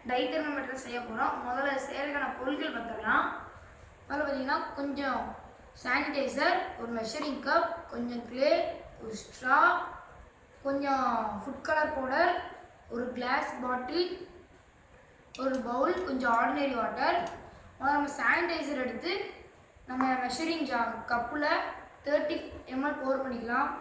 Tie thermometer செய்ய போகிறோம். முதல்ல செய்கிறதுக்கான பொருட்கள் பார்த்துக்கலாம். முதல்ல பார்த்தீங்கன்னா கொஞ்சம் சானிடைசர், ஒரு மெஷரிங் கப், கொஞ்சம் கிளே, ஒரு ஸ்ட்ரா, கொஞ்சம் ஃபுட் கலர் பவுடர், ஒரு கிளாஸ் பாட்டில், ஒரு பவுல், கொஞ்சம் ஆர்டினரி வாட்டர். முதல்ல நம்ம சானிடைசர் எடுத்து நம்ம மெஷரிங் கப்பில் 30 ml போர் பண்ணிக்கலாம்.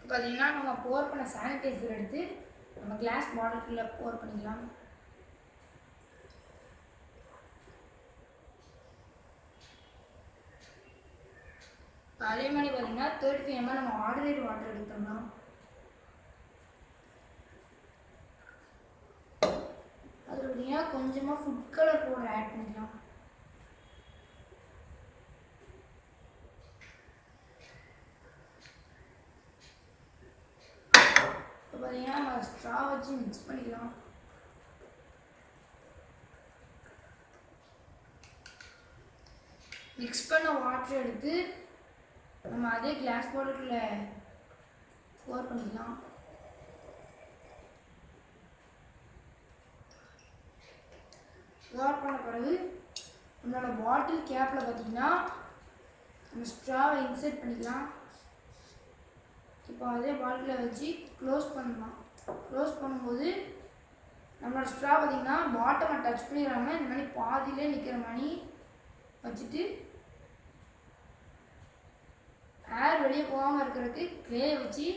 பார்த்தீங்கன்னா நம்ம போர் பண்ண சானிடைசர் எடுத்து நம்ம கிளாஸ் பாட்டிலுக்குள்ள போர் பண்ணிக்கலாம். அதே மாதிரி பார்த்தீங்கன்னா 35 ml நம்ம ஆர்டினரி வாட்டர் எடுத்தோம்னா அதில் பார்த்தீங்கன்னா கொஞ்சமாக ஃபுட் கலர் பவுடர் ஆட் பண்ணிக்கலாம். இப்போ பார்த்தீங்கன்னா நம்ம ஸ்ட்ரா வச்சு மிக்ஸ் பண்ணிக்கலாம். மிக்ஸ் பண்ண வாட்டர் எடுத்து நம்ம அதே கிளாஸ் பாட்டிலுக்குள்ள போர் பண்ணிக்கலாம். போர் பண்ண பிறகு நம்மளோட பாட்டில் கேப்பில் பார்த்தீங்கன்னா நம்ம ஸ்ட்ராவை இன்சர்ட் பண்ணிக்கலாம். இப்போ அதே பாட்டிலை வச்சு க்ளோஸ் பண்ணலாம். க்ளோஸ் பண்ணும்போது நம்மளோட ஸ்ட்ரா பார்த்தீங்கன்னா பாட்டமை டச் பண்ணிடாமல் இந்த மாதிரி பாதியிலே நிற்கிற மாதிரி வச்சுட்டு ஏர் வெளியே போகாமல் இருக்கிறதுக்கு கிளே வச்சு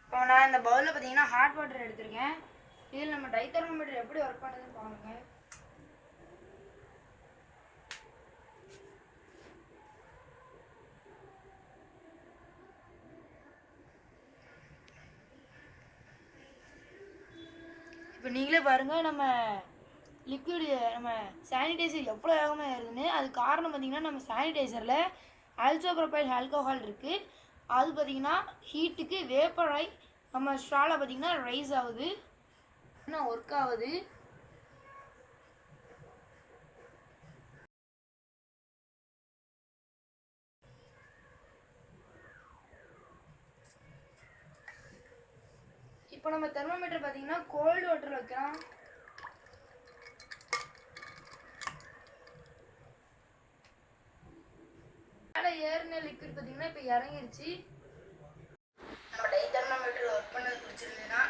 இப்போ நான் இந்த பவுலில் பார்த்தீங்கன்னா ஹாட் வாட்டர் எடுத்திருக்கேன். இதில் நம்ம டை தெர்மோமீட்டர் எப்படி ஒர்க் பண்ணுறதுன்னு பாருங்க. இப்போ நீங்களே பாருங்கள் நம்ம லிக்விடு நம்ம சானிடைசர் எவ்வளோ வேகமாக ஏறுதுன்னு. அது காரணம் பார்த்திங்கன்னா நம்ம சானிடைசரில் ஐசோப்ரோபைல் ஆல்கஹால் இருக்குது. அது பார்த்திங்கன்னா ஹீட்டுக்கு வேப்பர் ஆகி நம்ம ஸ்ட்ராவில் பார்த்திங்கன்னா ரைஸ் ஆகுது, இன்னும் ஒர்க் ஆகுது. இப்போ நம்ம தெர்மோமீட்டர் பார்த்தீங்கன்னா கோல்டு வாட்டரில் வைக்கலாம். மேலே ஏறின லிக்விட் பார்த்தீங்கன்னா இப்போ இறங்கிருச்சு. நம்ம டை தெர்மோமீட்டர் ஒர்க் பண்ணது பிடிச்சிருந்ததுன்னா